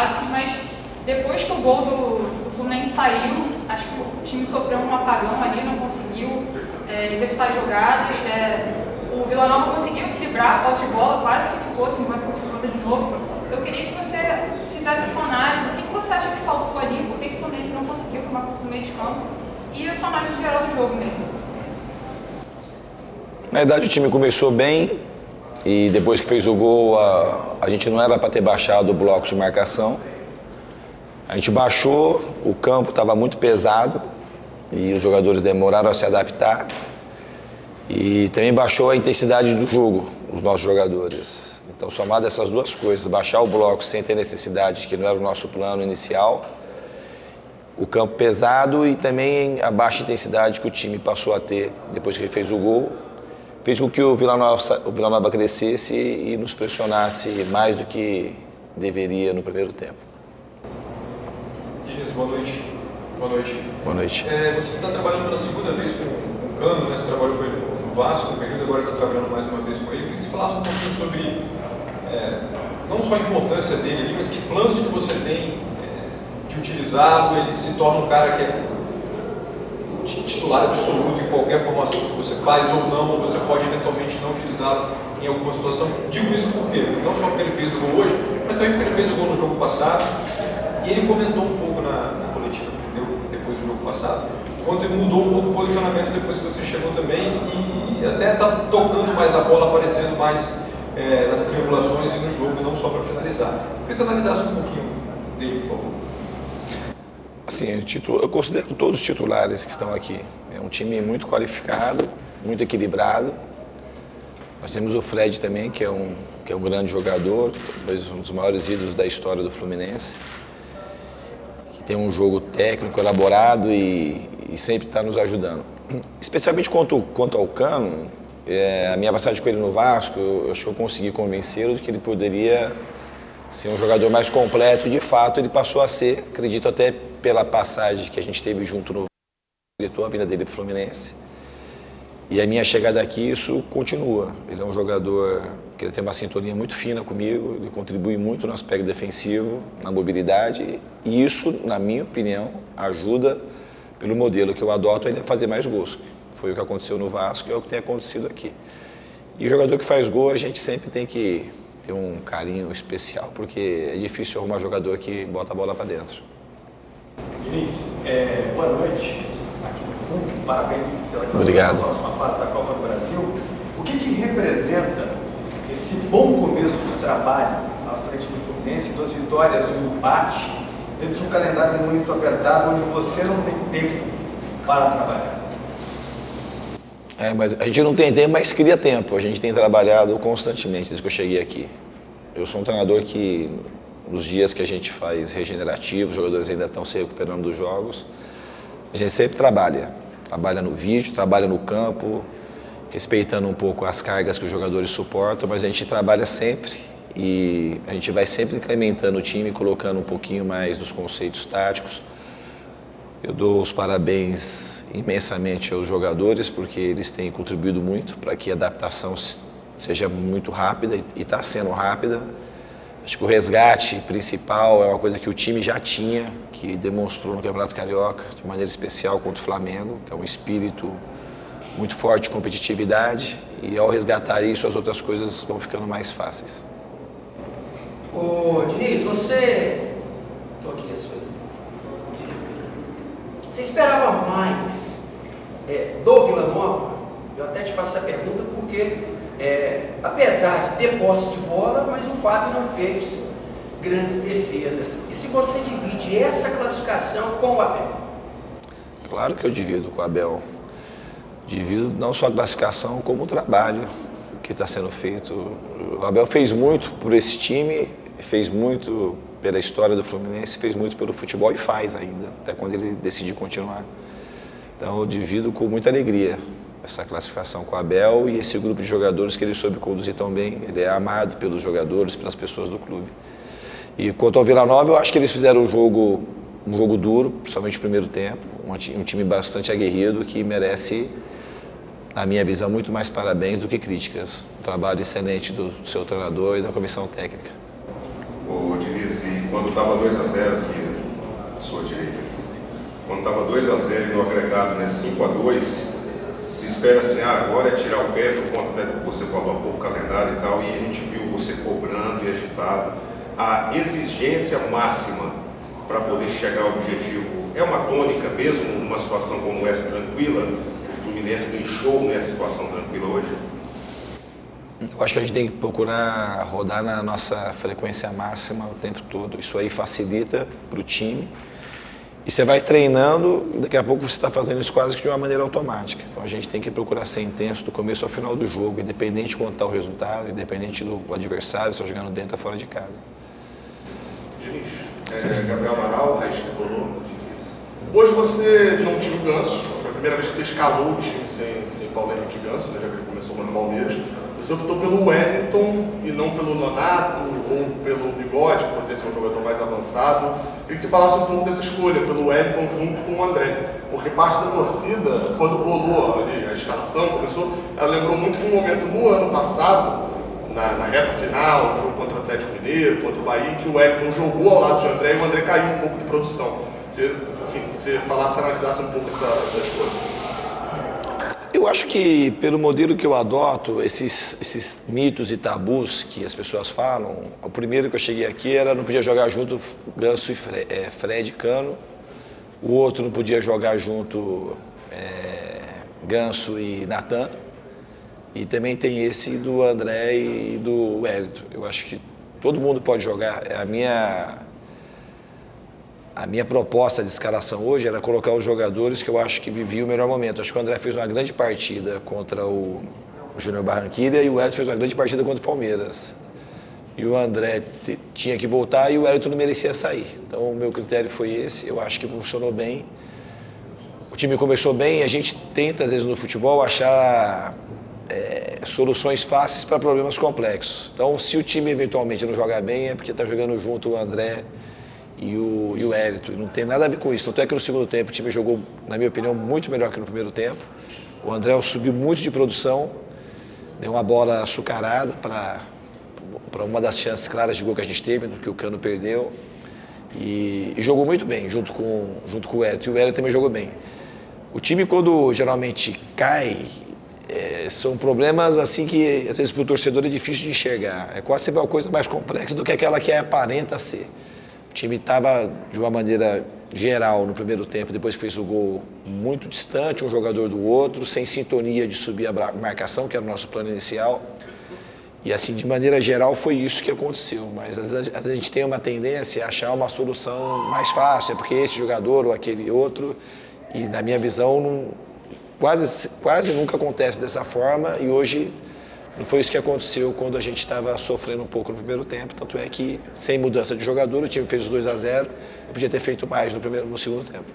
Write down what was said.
base, mas depois que o gol do Fluminense saiu, acho que o time sofreu um apagão ali, não conseguiu executar jogadas. O Vila Nova conseguiu equilibrar a posse de bola, quase que ficou 50% de novo. Eu queria que você fizesse a sua análise. O que você acha que faltou ali? Por que o Fluminense não conseguiu tomar conta do meio de campo? E a sua análise geral do jogo mesmo. Na verdade, o time começou bem e depois que fez o gol, a gente não era para ter baixado o bloco de marcação. A gente baixou, o campo estava muito pesado e os jogadores demoraram a se adaptar. E também baixou a intensidade do jogo, os nossos jogadores. Então, somado essas duas coisas, baixar o bloco sem ter necessidade, que não era o nosso plano inicial, o campo pesado e também a baixa intensidade que o time passou a ter depois que ele fez o gol, fez com que o Vila Nova crescesse e nos pressionasse mais do que deveria no primeiro tempo. Diniz, boa noite. Boa noite. Boa noite. Você está trabalhando pela segunda vez com o Cano, né? Você trabalhou com ele no Vasco, no período, agora está trabalhando mais uma vez com ele. Eu queria que você falasse um pouquinho sobre, não só a importância dele ali, mas que planos que você tem de utilizá-lo. Ele se torna um cara que é titular absoluto em qualquer formação que você faz ou não, ou você pode eventualmente não utilizá-lo em alguma situação. Digo isso por quê? Não só porque ele fez o gol hoje, mas também porque ele fez o gol no jogo passado. E ele comentou um pouco na coletiva que ele deu depois do jogo passado, quanto ele mudou um pouco o posicionamento depois que você chegou também e até está tocando mais a bola, aparecendo mais nas triangulações e no jogo, não só para finalizar. Eu queria que você analisasse um pouquinho dele, por favor. Assim, eu considero todos os titulares que estão aqui. É um time muito qualificado, muito equilibrado. Nós temos o Fred também, que é um grande jogador, talvez um dos maiores ídolos da história do Fluminense, que tem um jogo técnico elaborado e sempre está nos ajudando. Especialmente quanto ao Cano, a minha passagem com ele no Vasco, eu acho que eu consegui convencê-lo de que ele poderia ser um jogador mais completo, e de fato ele passou a ser, acredito até pela passagem que a gente teve junto no Vasco, a vinda dele para o Fluminense. E a minha chegada aqui, isso continua. Ele é um jogador que ele tem uma sintonia muito fina comigo, ele contribui muito no aspecto defensivo, na mobilidade, e isso, na minha opinião, ajuda pelo modelo que eu adoto ele a fazer mais gols. Foi o que aconteceu no Vasco e é o que tem acontecido aqui. E o jogador que faz gol, a gente sempre tem que ter um carinho especial, porque é difícil arrumar jogador que bota a bola para dentro. Diniz, boa noite. Aqui no fundo, parabéns pela próxima fase da Copa do Brasil. O que representa esse bom começo de trabalho à frente do Fluminense, 2 vitórias, um empate, dentro de um calendário muito apertado, onde você não tem tempo para trabalhar? Mas a gente não tem tempo, mas cria tempo. A gente tem trabalhado constantemente desde que eu cheguei aqui. Eu sou um treinador que, nos dias que a gente faz regenerativo, os jogadores ainda estão se recuperando dos jogos, a gente sempre trabalha no vídeo, trabalha no campo, respeitando um pouco as cargas que os jogadores suportam, mas a gente trabalha sempre e a gente vai sempre incrementando o time, colocando um pouquinho mais dos conceitos táticos. Eu dou os parabéns imensamente aos jogadores, porque eles têm contribuído muito para que a adaptação seja muito rápida e está sendo rápida. Acho que o resgate principal é uma coisa que o time já tinha, que demonstrou no Campeonato Carioca, de maneira especial contra o Flamengo, que é um espírito muito forte de competitividade, e ao resgatar isso, as outras coisas vão ficando mais fáceis. Ô, Diniz, você esperava mais do Vila Nova? Eu até te faço essa pergunta porque, apesar de ter posse de bola, mas o Fábio não fez grandes defesas. E se você divide essa classificação com o Abel? Claro que eu divido com o Abel. Divido não só a classificação, como o trabalho que está sendo feito. O Abel fez muito por esse time, fez muito pela história do Fluminense, fez muito pelo futebol e faz ainda, até quando ele decidiu continuar. Então eu divido com muita alegria essa classificação com o Abel e esse grupo de jogadores que ele soube conduzir tão bem. Ele é amado pelos jogadores, pelas pessoas do clube. E quanto ao Vila Nova, eu acho que eles fizeram um jogo duro, principalmente no primeiro tempo, um time bastante aguerrido que merece, na minha visão, muito mais parabéns do que críticas. Um trabalho excelente do seu treinador e da comissão técnica. Ô, Diniz, quando estava 2 a 0 aqui, à sua direita, quando estava 2 a 0 e no agregado, né, 5 a 2, se espera assim, agora é tirar o pé por conta, né, que você falou há pouco, calendário e tal, e a gente viu você cobrando e agitado. A exigência máxima para poder chegar ao objetivo é uma tônica mesmo numa situação como essa tranquila? O Fluminense tem show nessa situação tranquila hoje? Eu acho que a gente tem que procurar rodar na nossa frequência máxima o tempo todo. Isso aí facilita para o time. E você vai treinando, daqui a pouco você está fazendo isso quase que de uma maneira automática. Então a gente tem que procurar ser intenso do começo ao final do jogo, independente de quanto está o resultado, independente do adversário, se está jogando dentro ou fora de casa. Gabriel Amaral, Raiz Tricolor. Hoje você não tinha o Ganso, foi a primeira vez que você escalou o time sem Paulo Henrique Ganso, né, já que ele começou no Palmeiras. Você optou pelo Wellington e não pelo Nonato ou pelo Bigode, que poderia ser um jogador mais avançado. Queria que você falasse um pouco dessa escolha pelo Wellington junto com o André, porque parte da torcida, quando rolou ali a escalação, começou, ela lembrou muito de um momento no ano passado, na reta final, jogo contra o Atlético Mineiro, contra o Bahia, que o Wellington jogou ao lado de André e o André caiu um pouco de produção. Enfim, você falasse, analisasse um pouco essa escolha. Eu acho que, pelo modelo que eu adoto, esses mitos e tabus que as pessoas falam, o primeiro que eu cheguei aqui era não podia jogar junto Ganso e Fred Cano, o outro não podia jogar junto Ganso e Natan, e também tem esse do André e do Wellington. Eu acho que todo mundo pode jogar. A minha proposta de escalação hoje era colocar os jogadores que eu acho que viviam o melhor momento. Acho que o André fez uma grande partida contra o Júnior Barranquilla e o Wellington fez uma grande partida contra o Palmeiras. E o André tinha que voltar e o Wellington não merecia sair. Então o meu critério foi esse, eu acho que funcionou bem. O time começou bem e a gente tenta, às vezes, no futebol, achar soluções fáceis para problemas complexos. Então, se o time eventualmente não joga bem, é porque está jogando junto o André e o Wellington. Não tem nada a ver com isso. Tanto é que no segundo tempo o time jogou, na minha opinião, muito melhor que no primeiro tempo. O André subiu muito de produção, deu uma bola açucarada para uma das chances claras de gol que a gente teve, que o Cano perdeu. E jogou muito bem, junto com o Wellington. E o Wellington também jogou bem. O time, quando geralmente cai, são problemas assim que, às vezes, para o torcedor é difícil de enxergar. É quase sempre uma coisa mais complexa do que aquela que aparenta ser. O time estava, de uma maneira geral, no primeiro tempo, depois fez o gol muito distante, um jogador do outro, sem sintonia de subir a marcação, que era o nosso plano inicial. E, assim, de maneira geral, foi isso que aconteceu. Mas, às vezes, a gente tem uma tendência a achar uma solução mais fácil, é porque esse jogador ou aquele outro, e, na minha visão, quase nunca acontece dessa forma, e hoje não foi isso que aconteceu quando a gente estava sofrendo um pouco no primeiro tempo, tanto é que, sem mudança de jogador, o time fez os 2 a 0, eu podia ter feito mais no segundo tempo.